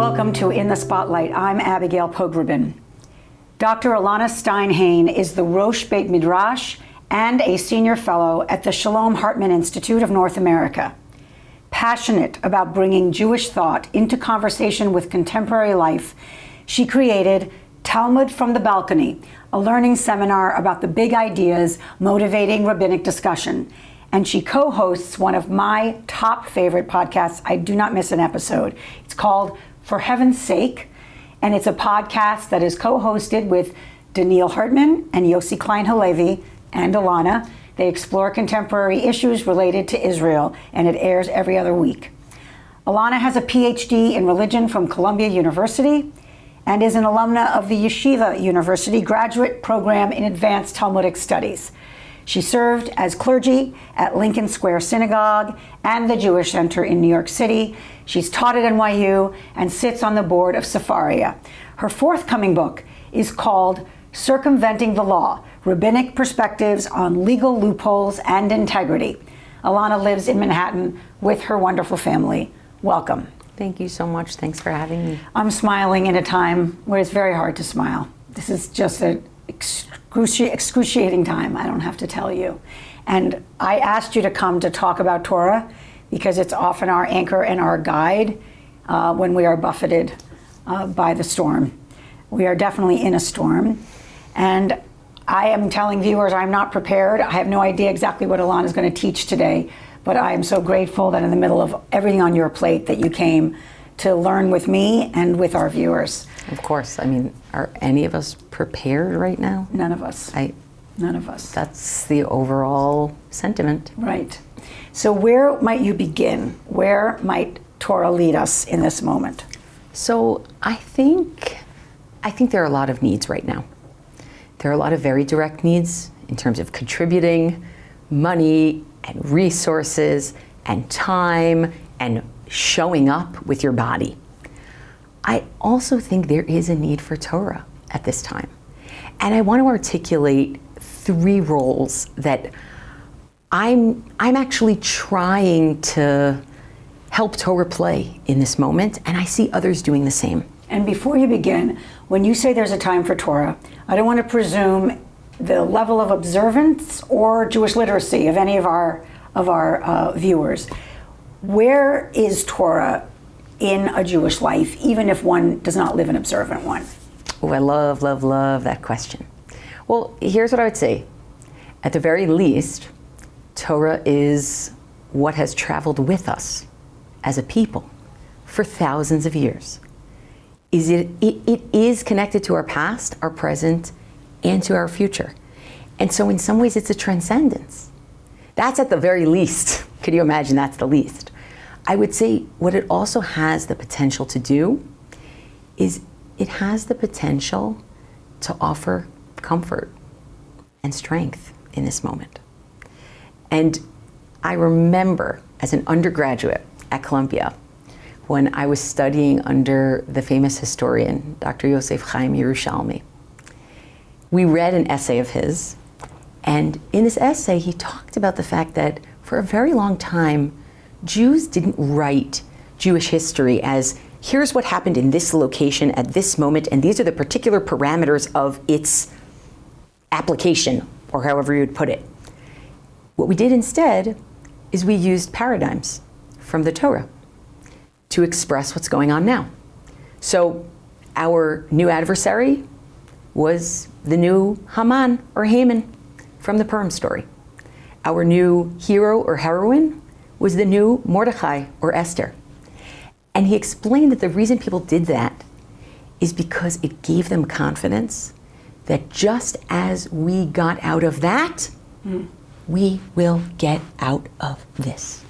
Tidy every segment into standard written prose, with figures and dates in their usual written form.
Welcome to In the Spotlight. I'm Abigail Pogrebin. Dr. Elana Stein Hain is the Rosh Beit Midrash and a senior fellow at the Shalom Hartman Institute of North America. Passionate about bringing Jewish thought into conversation with contemporary life, she created Talmud from the Balcony, a learning seminar about the big ideas motivating rabbinic discussion. And she co-hosts one of my top favorite podcasts. I do not miss an episode. It's called For Heaven's Sake, and it's a podcast that is co-hosted with Daniil Hartman and Yossi Klein Halevi and Elana. They explore contemporary issues related to Israel, and it airs every other week. Elana has a PhD in religion from Columbia University and is an alumna of the Yeshiva University Graduate Program in Advanced Talmudic Studies. She served as clergy at Lincoln Square Synagogue and the Jewish Center in New York City. She's taught at NYU and sits on the board of Sefaria. Her forthcoming book is called Circumventing the Law: Rabbinic Perspectives on Legal Loopholes and Integrity. Elana lives in Manhattan with her wonderful family. Welcome. Thank you so much. Thanks for having me. I'm smiling in a time where it's very hard to smile. This is just an excruciating time, I don't have to tell you. And I asked you to come to talk about Torah because it's often our anchor and our guide when we are buffeted by the storm. We are definitely in a storm. And I am telling viewers I'm not prepared. I have no idea exactly what Elana is going to teach today, but I am so grateful that in the middle of everything on your plate that you came to learn with me and with our viewers. Of course. I mean, are any of us prepared right now? None of us. None of us. That's the overall sentiment. Right. So where might you begin? Where might Torah lead us in this moment? So I think there are a lot of needs right now. There are a lot of very direct needs in terms of contributing money and resources and time and showing up with your body. I also think there is a need for Torah at this time. And I want to articulate three roles that I'm actually trying to help Torah play in this moment, and I see others doing the same. And before you begin, when you say there's a time for Torah, I don't want to presume the level of observance or Jewish literacy of any of our viewers. Where is Torah in a Jewish life, even if one does not live an observant one? Oh, I love that question. Well, here's what I would say. At the very least, Torah is what has traveled with us as a people for thousands of years. It is connected to our past, our present, and to our future. And so in some ways it's a transcendence. That's at the very least. Could you imagine that's the least? I would say what it also has the potential to do is it has the potential to offer comfort and strength in this moment. And I remember as an undergraduate at Columbia, when I was studying under the famous historian, Dr. Yosef Chaim Yerushalmi, we read an essay of his, and in this essay he talked about the fact that for a very long time, Jews didn't write Jewish history as, here's what happened in this location at this moment, and these are the particular parameters of its application, or however you would put it. What we did instead is we used paradigms from the Torah to express what's going on now. So our new adversary was the new Haman or Haman from the Purim story. Our new hero or heroine was the new Mordechai or Esther. And he explained that the reason people did that is because it gave them confidence that just as we got out of that, we will get out of this.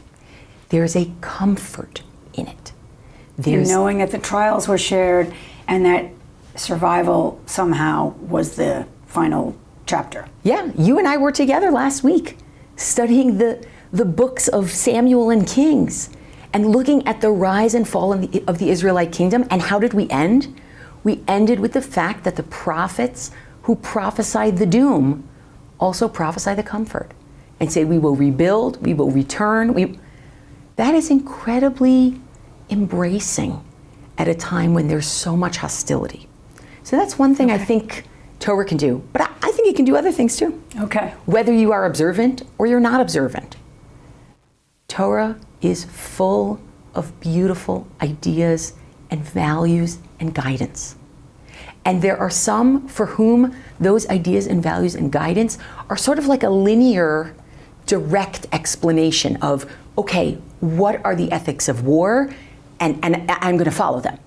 There's a comfort in it. There's knowing that the trials were shared and that survival somehow was the final chapter. Yeah, you and I were together last week studying the books of Samuel and Kings and looking at the rise and fall of the Israelite kingdom. And how did we end? We ended with the fact that the prophets who prophesied the doom also prophesy the comfort and say, we will rebuild, we will return. That is incredibly embracing at a time when there's so much hostility. So that's one thing I think Torah can do, but I think it can do other things too. Okay. Whether you are observant or you're not observant, Torah is full of beautiful ideas and values and guidance. And there are some for whom those ideas and values and guidance are sort of like a linear, direct explanation of, okay, what are the ethics of war? And I'm going to follow them.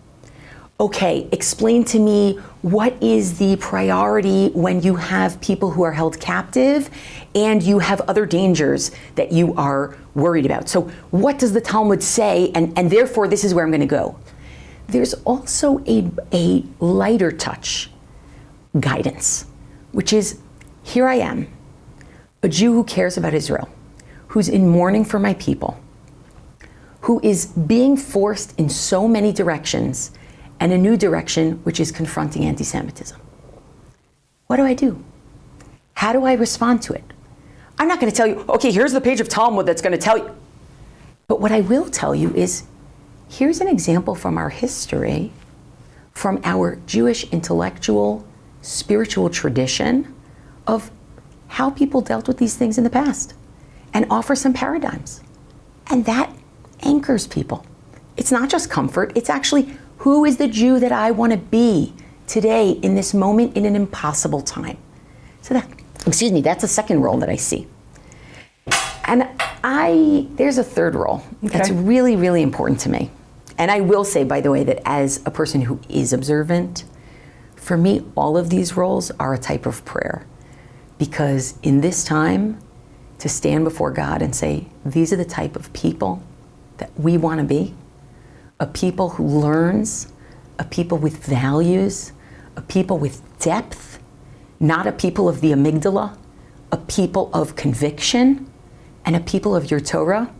Okay, explain to me what is the priority when you have people who are held captive and you have other dangers that you are worried about. So what does the Talmud say? And therefore, this is where I'm going to go. There's also a lighter touch guidance, which is, here I am, a Jew who cares about Israel, who's in mourning for my people, who is being forced in so many directions, and a new direction, which is confronting anti-Semitism. What do I do? How do I respond to it? I'm not going to tell you, okay, here's the page of Talmud that's going to tell you. But what I will tell you is, here's an example from our history, from our Jewish intellectual, spiritual tradition of how people dealt with these things in the past, and offer some paradigms. And that anchors people. It's not just comfort, it's actually, who is the Jew that I want to be today in this moment in an impossible time? So that's a second role that I see. And there's a third role that's really, really important to me. And I will say, by the way, that as a person who is observant, for me, all of these roles are a type of prayer. Because in this time, to stand before God and say, these are the type of people that we want to be, a people who learns, a people with values, a people with depth, not a people of the amygdala, a people of conviction, and a people of your Torah,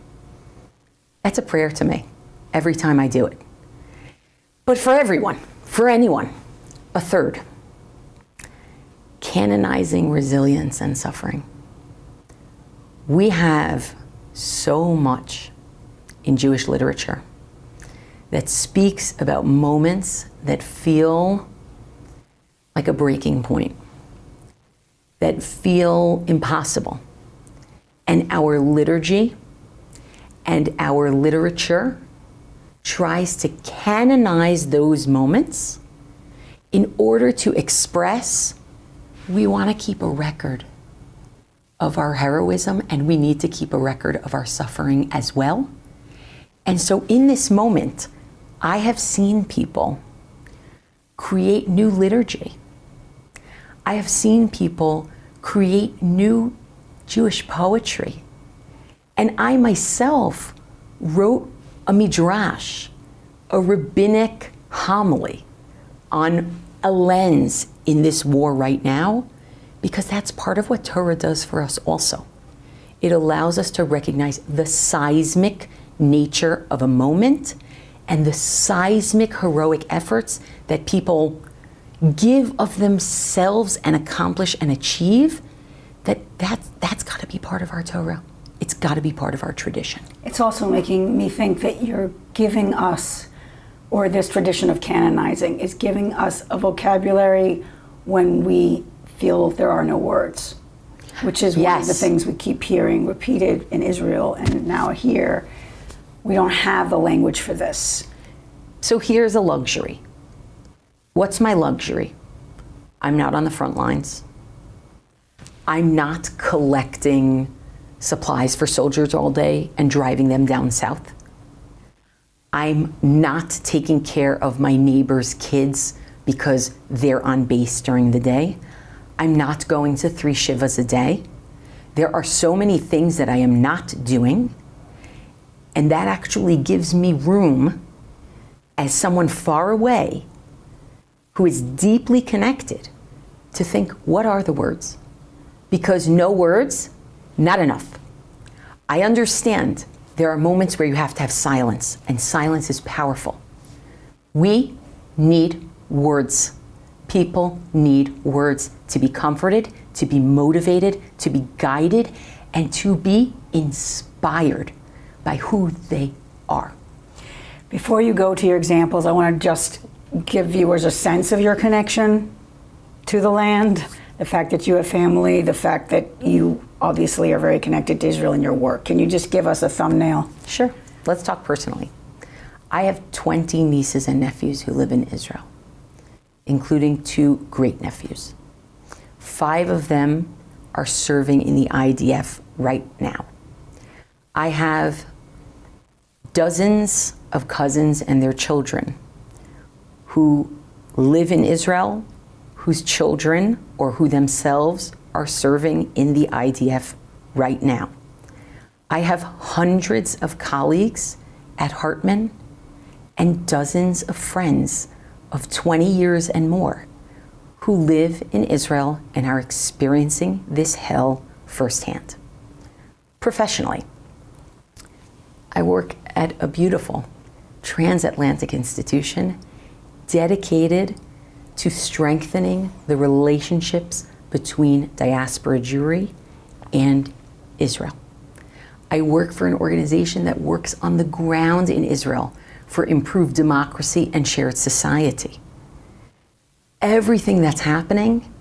that's a prayer to me every time I do it. But for everyone, for anyone, a third, canonizing resilience and suffering. We have so much in Jewish literature that speaks about moments that feel like a breaking point, that feel impossible. And our liturgy and our literature tries to canonize those moments in order to express, we want to keep a record of our heroism and we need to keep a record of our suffering as well. And so in this moment, I have seen people create new liturgy. I have seen people create new Jewish poetry. And I myself wrote a midrash, a rabbinic homily on a lens in this war right now, because that's part of what Torah does for us also. It allows us to recognize the seismic nature of a moment and the seismic heroic efforts that people give of themselves and accomplish and achieve, that's got to be part of our Torah. It's got to be part of our tradition. It's also making me think that you're giving us, or this tradition of canonizing is giving us a vocabulary when we feel there are no words, which is one of the things we keep hearing repeated in Israel and now here. We don't have the language for this. So here's a luxury. What's my luxury? I'm not on the front lines. I'm not collecting supplies for soldiers all day and driving them down south. I'm not taking care of my neighbor's kids because they're on base during the day. I'm not going to 3 shivas a day. There are so many things that I am not doing, and that actually gives me room as someone far away who is deeply connected to think, what are the words? Because no words, not enough. I understand there are moments where you have to have silence, and silence is powerful. We need words. People need words to be comforted, to be motivated, to be guided, and to be inspired by who they are. Before you go to your examples, I want to just give viewers a sense of your connection to the land, the fact that you have family, the fact that you obviously are very connected to Israel in your work. Can you just give us a thumbnail? Sure. Let's talk personally. I have 20 nieces and nephews who live in Israel, including 2 great-nephews. 5 of them are serving in the IDF right now. I have dozens of cousins and their children who live in Israel, whose children or who themselves are serving in the IDF right now. I have hundreds of colleagues at Hartman and dozens of friends of 20 years and more who live in Israel and are experiencing this hell firsthand. Professionally, I work at a beautiful transatlantic institution dedicated to strengthening the relationships between diaspora Jewry and Israel. I work for an organization that works on the ground in Israel for improved democracy and shared society. Everything that's happening,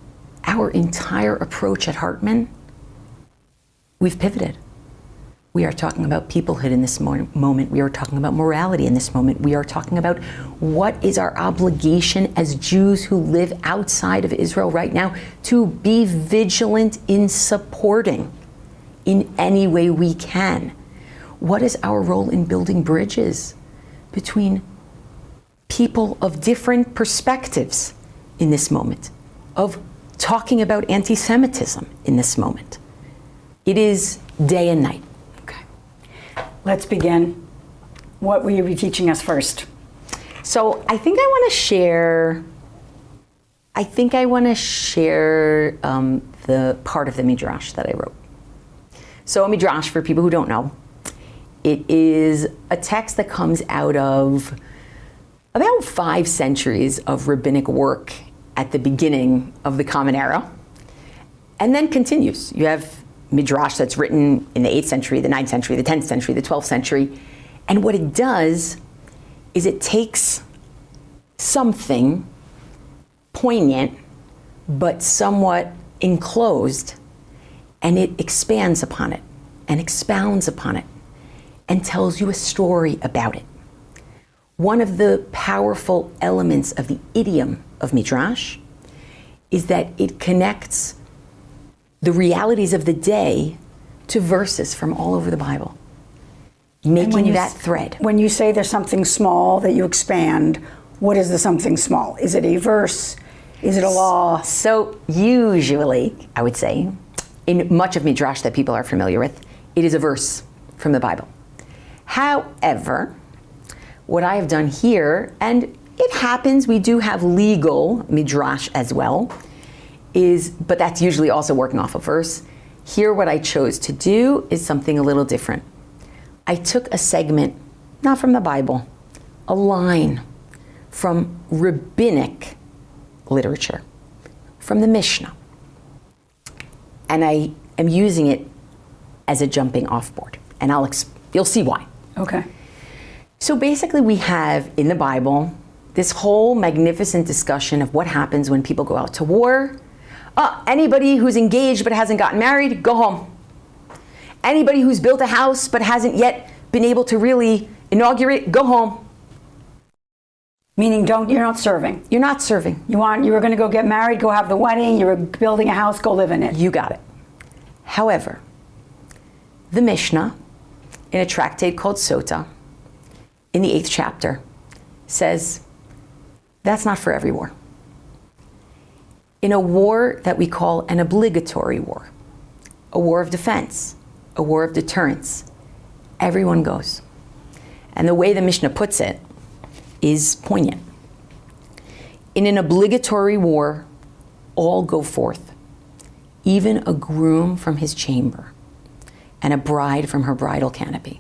our entire approach at Hartman, we've pivoted. We are talking about peoplehood in this moment. We are talking about morality in this moment. We are talking about what is our obligation as Jews who live outside of Israel right now to be vigilant in supporting in any way we can. What is our role in building bridges between people of different perspectives in this moment, of talking about anti-Semitism in this moment? It is day and night. Let's begin. What will you be teaching us first? So I think I want to share the part of the Midrash that I wrote. So a Midrash, for people who don't know, it is a text that comes out of about 5 centuries of rabbinic work at the beginning of the Common Era, and then continues. You have Midrash that's written in the 8th century, the 9th century, the 10th century, the 12th century. And what it does is it takes something poignant but somewhat enclosed, and it expands upon it and expounds upon it and tells you a story about it. One of the powerful elements of the idiom of Midrash is that it connects the realities of the day to verses from all over the Bible, making that thread. When you say there's something small that you expand, what is the something small? Is it a verse? Is it a law? So usually, I would say, in much of Midrash that people are familiar with, it is a verse from the Bible. However, what I have done here, and it happens, we do have legal Midrash as well, but that's usually also working off a verse. Here, what I chose to do is something a little different. I took a segment, not from the Bible, a line from rabbinic literature, from the Mishnah. And I am using it as a jumping off board. And you'll see why. Okay. So basically we have in the Bible this whole magnificent discussion of what happens when people go out to war. Anybody who's engaged but hasn't gotten married, go home. Anybody who's built a house but hasn't yet been able to really inaugurate, go home. Meaning you're not serving. You're not serving. You were going to go get married, go have the wedding, you were building a house, go live in it. You got it. However, the Mishnah, in a tractate called Sota, in the 8th chapter, says that's not for every war. In a war that we call an obligatory war, a war of defense, a war of deterrence, everyone goes. And the way the Mishnah puts it is poignant. In an obligatory war, all go forth, even a groom from his chamber and a bride from her bridal canopy.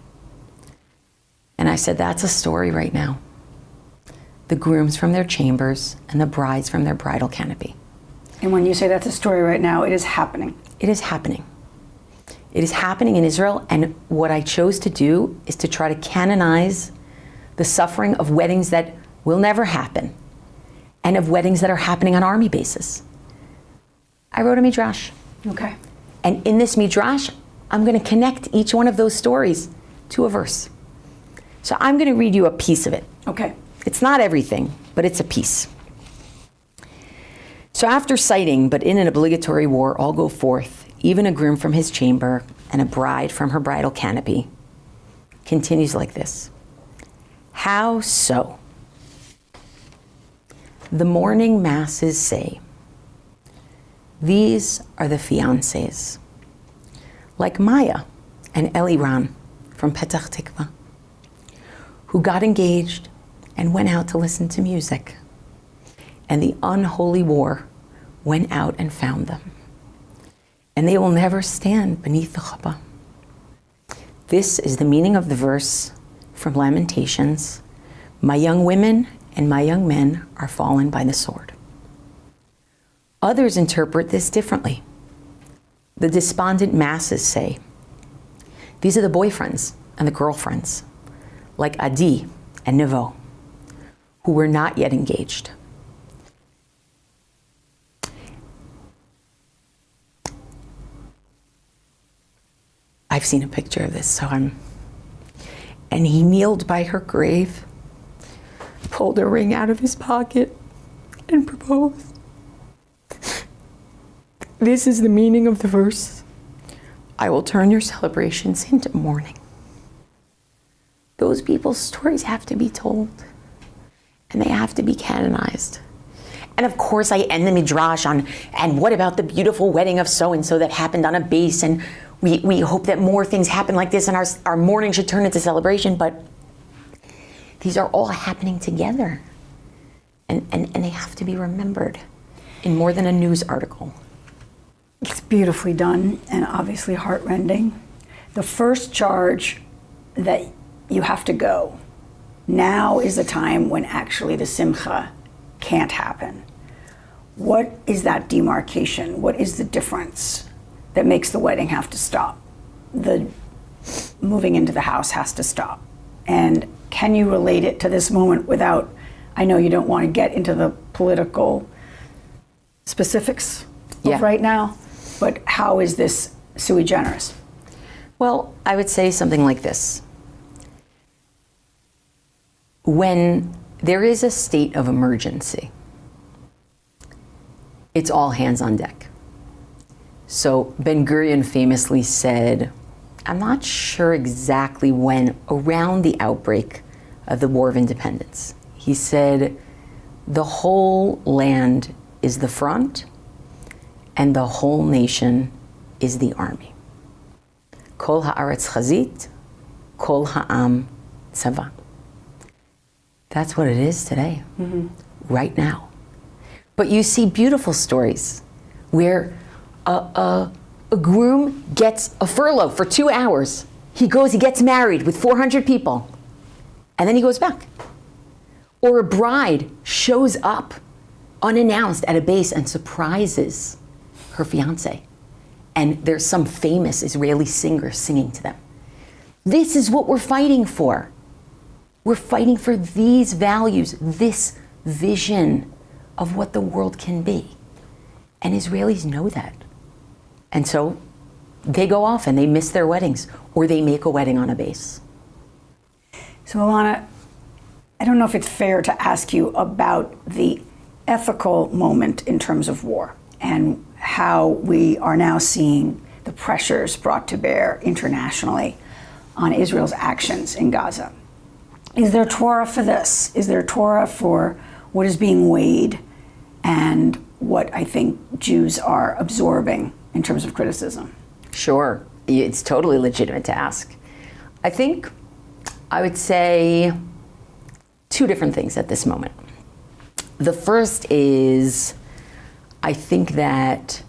And I said, that's a story right now. The grooms from their chambers and the brides from their bridal canopy. And when you say that's a story right now, it is happening. It is happening. It is happening in Israel, and what I chose to do is to try to canonize the suffering of weddings that will never happen, and of weddings that are happening on army bases. I wrote a midrash. Okay. And in this midrash, I'm going to connect each one of those stories to a verse. So I'm going to read you a piece of it. Okay. It's not everything, but it's a piece. So after citing, but in an obligatory war, all go forth, even a groom from his chamber and a bride from her bridal canopy, continues like this. How so? The morning masses say, these are the fiancés, like Maya and Eliran from Petach Tikva, who got engaged and went out to listen to music. And the unholy war went out and found them. And they will never stand beneath the chuppah. This is the meaning of the verse from Lamentations. My young women and my young men are fallen by the sword. Others interpret this differently. The despondent masses say, these are the boyfriends and the girlfriends, like Adi and Nevo, who were not yet engaged. I've seen a picture of this, and he kneeled by her grave, pulled a ring out of his pocket, and proposed. This is the meaning of the verse. I will turn your celebrations into mourning. Those people's stories have to be told, and they have to be canonized. And of course, I end the midrash on, and what about the beautiful wedding of so-and-so that happened on a base, and we hope that more things happen like this, and our mourning should turn into celebration, but these are all happening together. And they have to be remembered in more than a news article. It's beautifully done and obviously heartrending. The first charge that you have to go, now is the time when actually the simcha can't happen. What is that demarcation? What is the difference that makes the wedding have to stop? The moving into the house has to stop. And can you relate it to this moment without, I know you don't want to get into the political specifics of right now, but how is this sui generis? Well, I would say something like this. When there is a state of emergency, it's all hands on deck. So Ben-Gurion famously said, I'm not sure exactly when, around the outbreak of the War of Independence, he said, the whole land is the front and the whole nation is the army. Kol haaretz chazit, kol ha'am tzava. That's what it is today, right now. But you see beautiful stories where a groom gets a furlough for 2 hours. He gets married with 400 people, and then he goes back. Or a bride shows up unannounced at a base and surprises her fiance. And there's some famous Israeli singer singing to them. This is what we're fighting for. We're fighting for these values, this vision of what the world can be. And Israelis know that. And so they go off and they miss their weddings, or they make a wedding on a base. So Elana, I don't know if it's fair to ask you about the ethical moment in terms of war and how we are now seeing the pressures brought to bear internationally on Israel's actions in Gaza. Is there Torah for this? Is there Torah for what is being weighed and what I think Jews are absorbing in terms of criticism? Sure, it's totally legitimate to ask. I think I would say two different things at this moment. The first is, I think that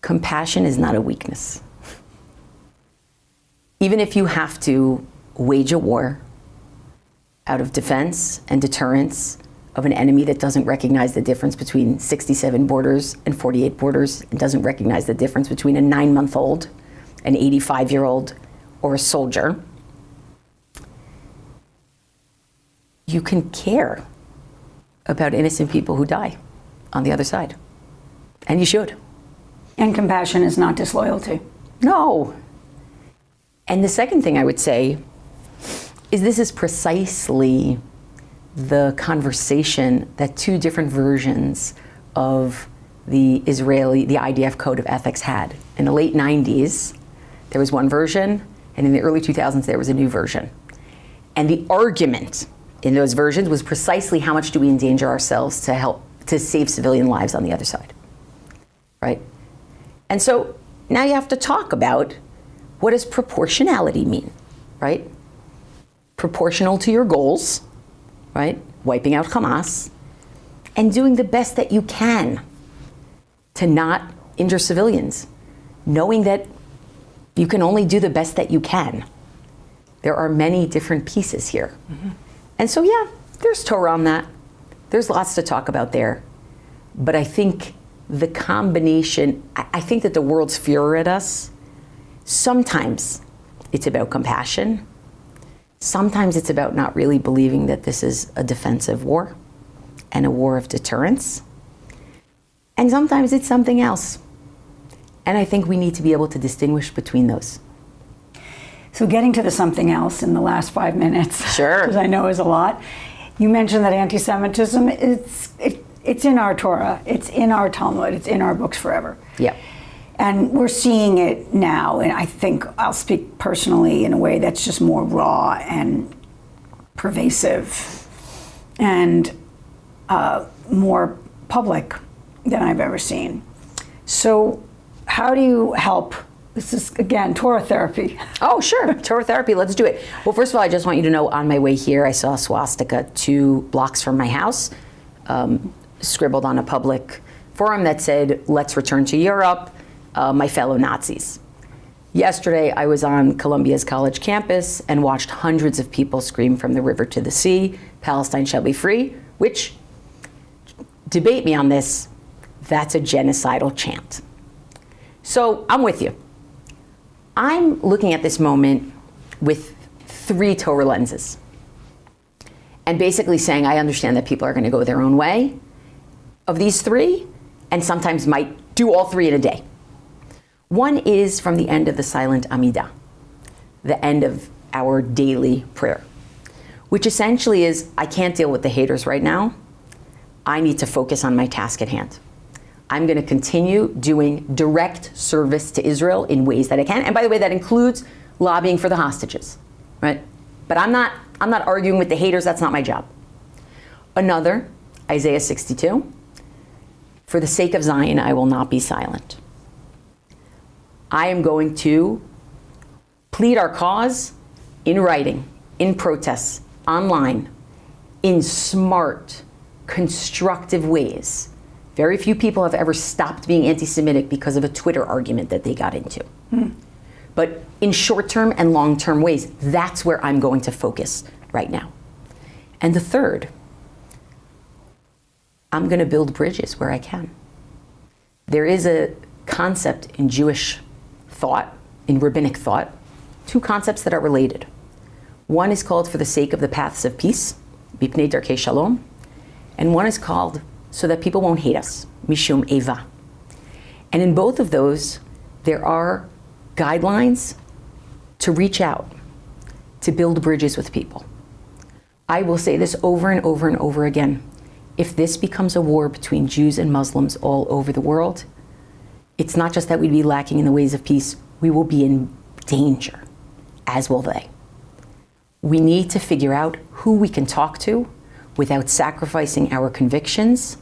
compassion is not a weakness. Even if you have to wage a war out of defense and deterrence of an enemy that doesn't recognize the difference between 67 borders and 48 borders, and doesn't recognize the difference between a 9-month-old, an 85-year-old, or a soldier, you can care about innocent people who die on the other side. And you should. And compassion is not disloyalty. No. And the second thing I would say is this is precisely the conversation that two different versions of the IDF Code of Ethics had. In the late 90s, there was one version, and in the early 2000s, there was a new version. And the argument in those versions was precisely how much do we endanger ourselves to save civilian lives on the other side, right? And so now you have to talk about what does proportionality mean, right? Proportional to your goals, right? Wiping out Hamas, and doing the best that you can to not injure civilians, knowing that you can only do the best that you can. There are many different pieces here. Mm-hmm. And so, yeah, there's Torah on that. There's lots to talk about there. But I think the combination, I think that the world's furor at us, sometimes it's about compassion. Sometimes it's about not really believing that this is a defensive war and a war of deterrence. And sometimes it's something else. And I think we need to be able to distinguish between those. So getting to the something else in the last 5 minutes, sure, because I know is a lot. You mentioned that anti-Semitism, it's in our Torah, it's in our Talmud, it's in our books forever. Yeah. And we're seeing it now, and I think I'll speak personally in a way that's just more raw and pervasive and more public than I've ever seen. So how do you help? This is, again, Torah therapy. Oh, sure. Torah therapy. Let's do it. Well, first of all, I just want you to know on my way here, I saw a swastika 2 blocks from my house, scribbled on a public forum that said, "Let's return to Europe, my fellow Nazis." Yesterday, I was on Columbia's college campus and watched hundreds of people scream from the river to the sea, "Palestine shall be free," which, debate me on this, that's a genocidal chant. So I'm with you. I'm looking at this moment with 3 Torah lenses. And basically saying, I understand that people are going to go their own way of these 3, and sometimes might do all 3 in a day. One is from the end of the silent Amidah, the end of our daily prayer, which essentially is, I can't deal with the haters right now. I need to focus on my task at hand. I'm going to continue doing direct service to Israel in ways that I can. And by the way, that includes lobbying for the hostages, right? But I'm not arguing with the haters. That's not my job. Another, Isaiah 62, for the sake of Zion, I will not be silent. I am going to plead our cause in writing, in protests, online, in smart, constructive ways. Very few people have ever stopped being anti-Semitic because of a Twitter argument that they got into. But in short-term and long-term ways, that's where I'm going to focus right now. And the third, I'm going to build bridges where I can. There is a concept in Jewish thought, in rabbinic thought, 2 concepts that are related. One is called for the sake of the paths of peace, Bipnei Darkei Shalom, and one is called so that people won't hate us, Mishum Eva. And in both of those, there are guidelines to reach out, to build bridges with people. I will say this over and over and over again. If this becomes a war between Jews and Muslims all over the world, it's not just that we'd be lacking in the ways of peace, we will be in danger, as will they. We need to figure out who we can talk to without sacrificing our convictions,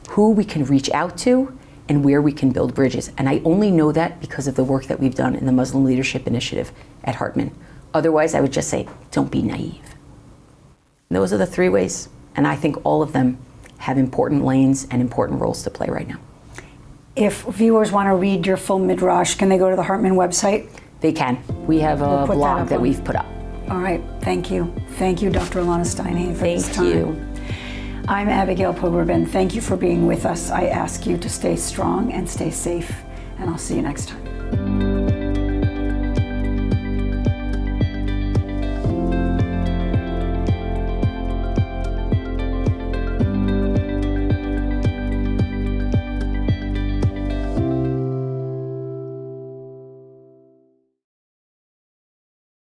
who we can reach out to, and where we can build bridges. And I only know that because of the work that we've done in the Muslim Leadership Initiative at Hartman. Otherwise, I would just say, don't be naive. And those are the 3 ways. And I think all of them have important lanes and important roles to play right now. If viewers want to read your full midrash, can they go to the Hartman website? They can. We have a blog that we've put up. All right. Thank you. Thank you, Dr. Elana Stein Hain, for this time. Thank you. I'm Abigail Pogrebin. Thank you for being with us. I ask you to stay strong and stay safe, and I'll see you next time. Shalom.